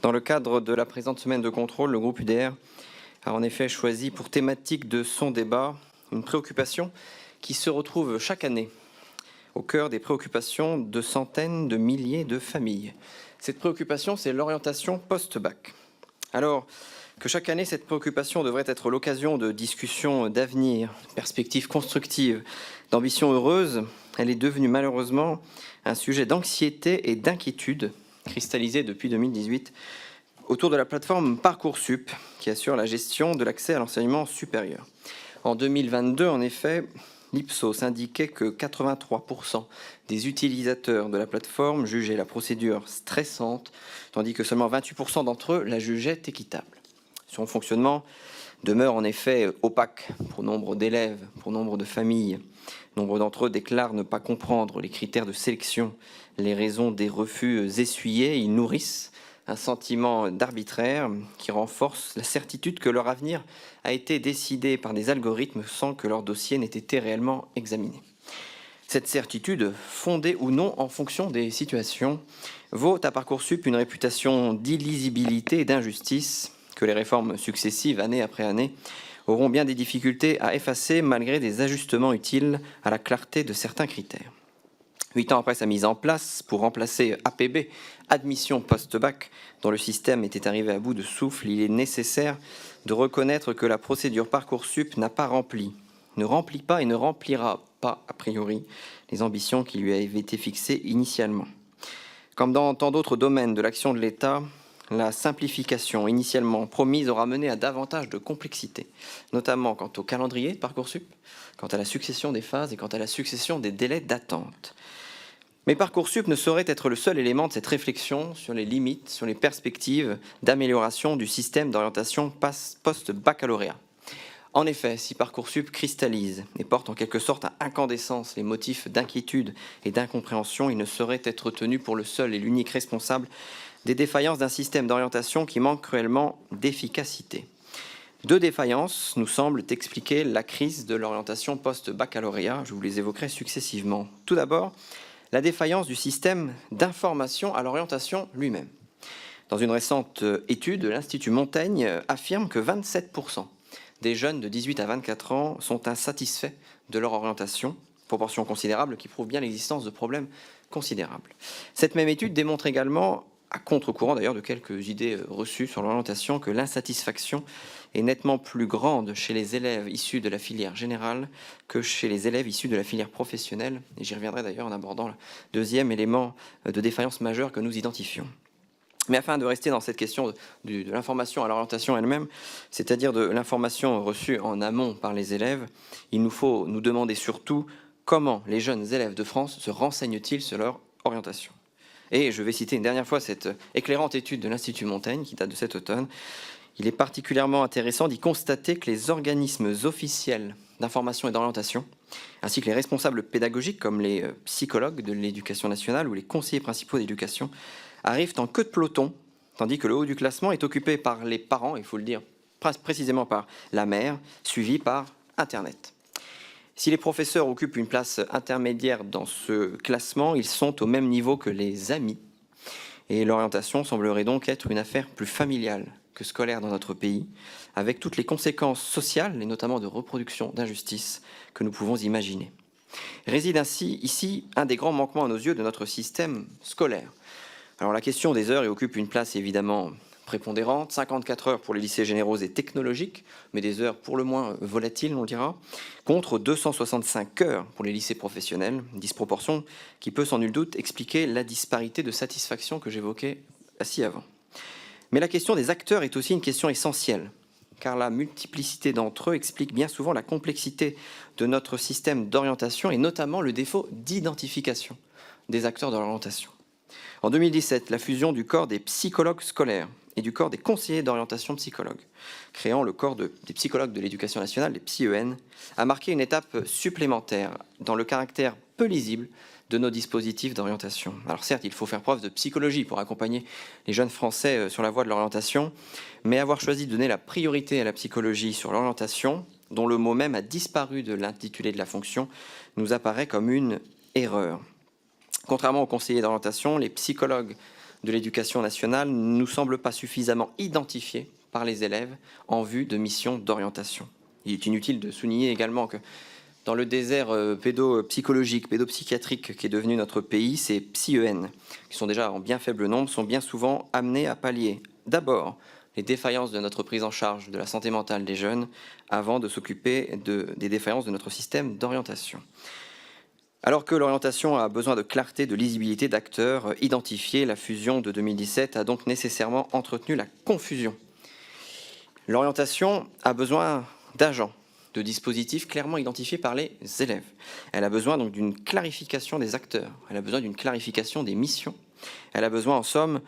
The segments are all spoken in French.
Dans le cadre de la présente semaine de contrôle, le groupe UDR a en effet choisi pour thématique de son débat une préoccupation qui se retrouve chaque année au cœur des préoccupations de centaines de milliers de familles. Cette préoccupation, c'est l'orientation post-bac. Alors que chaque année, cette préoccupation devrait être l'occasion de discussions d'avenir, de perspectives constructives, d'ambitions heureuses, elle est devenue malheureusement un sujet d'anxiété et d'inquiétude cristallisé depuis 2018 autour de la plateforme Parcoursup qui assure la gestion de l'accès à l'enseignement supérieur. En 2022, en effet, l'Ipsos indiquait que 83% des utilisateurs de la plateforme jugeaient la procédure stressante, tandis que seulement 28% d'entre eux la jugeaient équitable. Son fonctionnement demeure en effet opaque pour nombre d'élèves, pour nombre de familles. Nombre d'entre eux déclarent ne pas comprendre les critères de sélection, les raisons des refus essuyés. Ils nourrissent un sentiment d'arbitraire qui renforce la certitude que leur avenir a été décidé par des algorithmes sans que leur dossier n'ait été réellement examiné. Cette certitude, fondée ou non en fonction des situations, vaut à Parcoursup une réputation d'illisibilité et d'injustice que les réformes successives, année après année, auront bien des difficultés à effacer malgré des ajustements utiles à la clarté de certains critères. 8 ans après sa mise en place, pour remplacer APB, admission post-bac, dont le système était arrivé à bout de souffle, il est nécessaire de reconnaître que la procédure Parcoursup n'a pas rempli, ne remplit pas et ne remplira pas, a priori, les ambitions qui lui avaient été fixées initialement. Comme dans tant d'autres domaines de l'action de l'État, la simplification initialement promise aura mené à davantage de complexité, notamment quant au calendrier de Parcoursup, quant à la succession des phases et quant à la succession des délais d'attente. Mais Parcoursup ne saurait être le seul élément de cette réflexion sur les limites, sur les perspectives d'amélioration du système d'orientation post-baccalauréat. En effet, si Parcoursup cristallise et porte en quelque sorte à incandescence les motifs d'inquiétude et d'incompréhension, il ne saurait être tenu pour le seul et l'unique responsable des défaillances d'un système d'orientation qui manque cruellement d'efficacité. Deux défaillances nous semblent expliquer la crise de l'orientation post-baccalauréat. Je vous les évoquerai successivement. Tout d'abord, la défaillance du système d'information à l'orientation lui-même. Dans une récente étude, l'Institut Montaigne affirme que 27% des jeunes de 18 à 24 ans sont insatisfaits de leur orientation, proportion considérable qui prouve bien l'existence de problèmes considérables. Cette même étude démontre également, à contre-courant d'ailleurs de quelques idées reçues sur l'orientation, que l'insatisfaction est nettement plus grande chez les élèves issus de la filière générale que chez les élèves issus de la filière professionnelle. Et j'y reviendrai d'ailleurs en abordant le deuxième élément de défaillance majeure que nous identifions. Mais afin de rester dans cette question de l'information à l'orientation elle-même, c'est-à-dire de l'information reçue en amont par les élèves, il nous faut nous demander surtout comment les jeunes élèves de France se renseignent-ils sur leur orientation. Et je vais citer une dernière fois cette éclairante étude de l'Institut Montaigne qui date de cet automne. Il est particulièrement intéressant d'y constater que les organismes officiels d'information et d'orientation, ainsi que les responsables pédagogiques comme les psychologues de l'éducation nationale ou les conseillers principaux d'éducation, arrivent en queue de peloton, tandis que le haut du classement est occupé par les parents, il faut le dire précisément par la mère, suivi par Internet. Si les professeurs occupent une place intermédiaire dans ce classement, ils sont au même niveau que les amis. Et l'orientation semblerait donc être une affaire plus familiale que scolaire dans notre pays, avec toutes les conséquences sociales et notamment de reproduction d'injustice que nous pouvons imaginer. Réside ainsi ici un des grands manquements à nos yeux de notre système scolaire. Alors la question des heures y occupe une place évidemment prépondérante, 54 heures pour les lycées généraux et technologiques, mais des heures pour le moins volatiles, on le dira, contre 265 heures pour les lycées professionnels, disproportion qui peut sans nul doute expliquer la disparité de satisfaction que j'évoquais ainsi avant. Mais la question des acteurs est aussi une question essentielle, car la multiplicité d'entre eux explique bien souvent la complexité de notre système d'orientation et notamment le défaut d'identification des acteurs de l'orientation. En 2017, la fusion du corps des psychologues scolaires et du corps des conseillers d'orientation psychologues, créant le corps des psychologues de l'éducation nationale, les PsyEN, a marqué une étape supplémentaire dans le caractère peu lisible de nos dispositifs d'orientation. Alors certes, il faut faire preuve de psychologie pour accompagner les jeunes Français sur la voie de l'orientation, mais avoir choisi de donner la priorité à la psychologie sur l'orientation, dont le mot même a disparu de l'intitulé de la fonction, nous apparaît comme une erreur. Contrairement aux conseillers d'orientation, les psychologues de l'Éducation nationale ne nous semble pas suffisamment identifié par les élèves en vue de missions d'orientation. Il est inutile de souligner également que dans le désert pédopsychologique, pédopsychiatrique qui est devenu notre pays, ces psy-EN, qui sont déjà en bien faible nombre, sont bien souvent amenés à pallier d'abord les défaillances de notre prise en charge de la santé mentale des jeunes avant de s'occuper des défaillances de notre système d'orientation. Alors que l'orientation a besoin de clarté, de lisibilité d'acteurs identifiés, la fusion de 2017 a donc nécessairement entretenu la confusion. L'orientation a besoin d'agents, de dispositifs clairement identifiés par les élèves. Elle a besoin donc d'une clarification des acteurs, elle a besoin d'une clarification des missions, elle a besoin en somme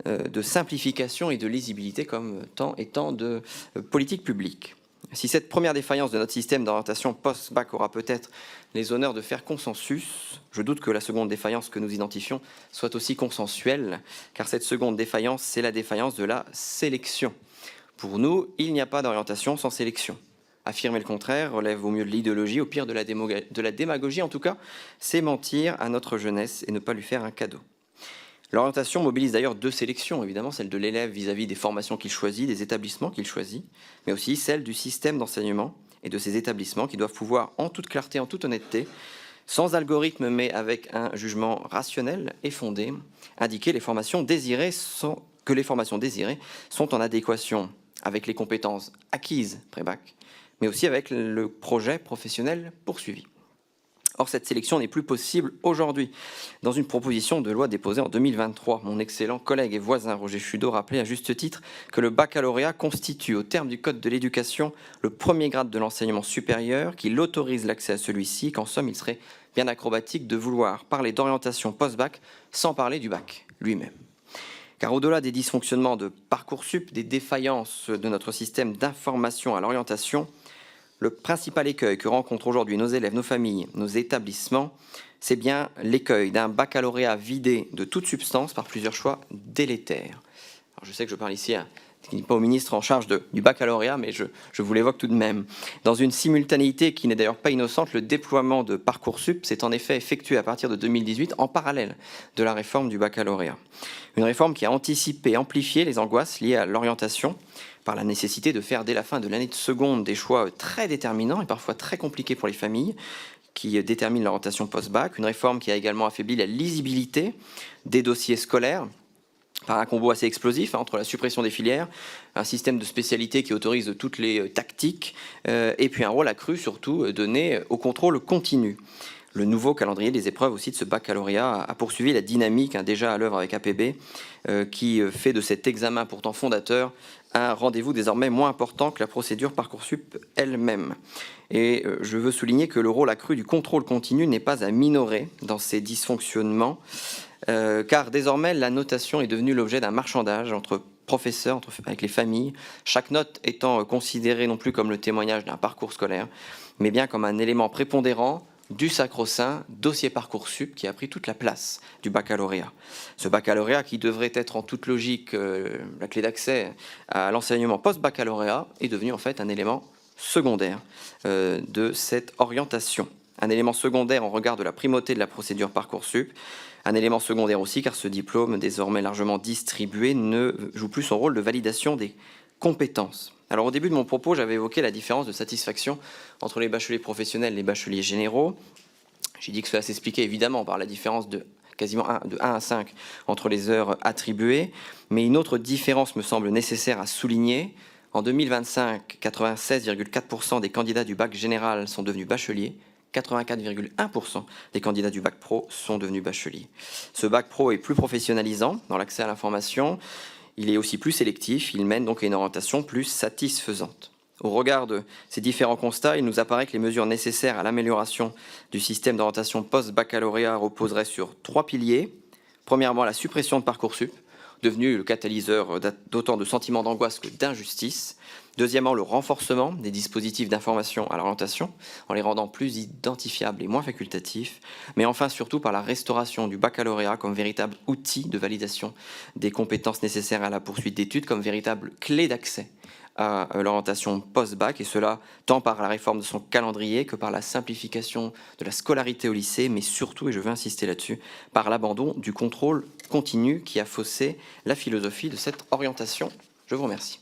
de simplification et de lisibilité comme tant et tant de politique publique. Si cette première défaillance de notre système d'orientation post-bac aura peut-être les honneurs de faire consensus, je doute que la seconde défaillance que nous identifions soit aussi consensuelle, car cette seconde défaillance, c'est la défaillance de la sélection. Pour nous, il n'y a pas d'orientation sans sélection. Affirmer le contraire relève au mieux de l'idéologie, au pire de la démagogie. En tout cas, c'est mentir à notre jeunesse et ne pas lui faire un cadeau. L'orientation mobilise d'ailleurs deux sélections, évidemment, celle de l'élève vis-à-vis des formations qu'il choisit, des établissements qu'il choisit, mais aussi celle du système d'enseignement et de ces établissements qui doivent pouvoir, en toute clarté, en toute honnêteté, sans algorithme mais avec un jugement rationnel et fondé, indiquer que les formations désirées sont en adéquation avec les compétences acquises pré-bac, mais aussi avec le projet professionnel poursuivi. Or, cette sélection n'est plus possible aujourd'hui. Dans une proposition de loi déposée en 2023, mon excellent collègue et voisin Roger Chudeau rappelait à juste titre que le baccalauréat constitue, au terme du Code de l'éducation, le premier grade de l'enseignement supérieur, qu'il autorise l'accès à celui-ci, qu'en somme, il serait bien acrobatique de vouloir parler d'orientation post-bac sans parler du bac lui-même. Car au-delà des dysfonctionnements de Parcoursup, des défaillances de notre système d'information à l'orientation, le principal écueil que rencontrent aujourd'hui nos élèves, nos familles, nos établissements, c'est bien l'écueil d'un baccalauréat vidé de toute substance par plusieurs choix délétères. Alors je sais que je parle ici pas au ministre en charge du baccalauréat, mais je vous l'évoque tout de même. Dans une simultanéité qui n'est d'ailleurs pas innocente, le déploiement de Parcoursup s'est en effet effectué à partir de 2018 en parallèle de la réforme du baccalauréat. Une réforme qui a anticipé et amplifié les angoisses liées à l'orientation, par la nécessité de faire dès la fin de l'année de seconde des choix très déterminants et parfois très compliqués pour les familles qui déterminent l'orientation post-bac. Une réforme qui a également affaibli la lisibilité des dossiers scolaires par un combo assez explosif entre la suppression des filières, un système de spécialité qui autorise toutes les tactiques et puis un rôle accru surtout donné au contrôle continu. Le nouveau calendrier des épreuves aussi de ce baccalauréat a poursuivi la dynamique déjà à l'œuvre avec APB qui fait de cet examen pourtant fondateur un rendez-vous désormais moins important que la procédure Parcoursup elle-même. Et je veux souligner que le rôle accru du contrôle continu n'est pas à minorer dans ces dysfonctionnements, car désormais la notation est devenue l'objet d'un marchandage entre professeurs, avec les familles, chaque note étant considérée non plus comme le témoignage d'un parcours scolaire, mais bien comme un élément prépondérant du sacro-saint dossier Parcoursup qui a pris toute la place du baccalauréat. Ce baccalauréat qui devrait être en toute logique la clé d'accès à l'enseignement post-baccalauréat est devenu en fait un élément secondaire de cette orientation. Un élément secondaire en regard de la primauté de la procédure Parcoursup, un élément secondaire aussi car ce diplôme désormais largement distribué ne joue plus son rôle de validation des compétences. Alors au début de mon propos, j'avais évoqué la différence de satisfaction entre les bacheliers professionnels et les bacheliers généraux. J'ai dit que cela s'expliquait évidemment par la différence de quasiment de 1 à 5 entre les heures attribuées, mais une autre différence me semble nécessaire à souligner. En 2025, 96,4% des candidats du bac général sont devenus bacheliers, 84,1% des candidats du bac pro sont devenus bacheliers. Ce bac pro est plus professionnalisant dans l'accès à l'information. Il est aussi plus sélectif, il mène donc à une orientation plus satisfaisante. Au regard de ces différents constats, il nous apparaît que les mesures nécessaires à l'amélioration du système d'orientation post-baccalauréat reposeraient sur 3 piliers. Premièrement, la suppression de Parcoursup, devenu le catalyseur d'autant de sentiments d'angoisse que d'injustice. Deuxièmement, le renforcement des dispositifs d'information à l'orientation, en les rendant plus identifiables et moins facultatifs. Mais enfin, surtout par la restauration du baccalauréat comme véritable outil de validation des compétences nécessaires à la poursuite d'études, comme véritable clé d'accès à l'orientation post-bac, et cela tant par la réforme de son calendrier que par la simplification de la scolarité au lycée, mais surtout, et je veux insister là-dessus, par l'abandon du contrôle continu qui a faussé la philosophie de cette orientation. Je vous remercie.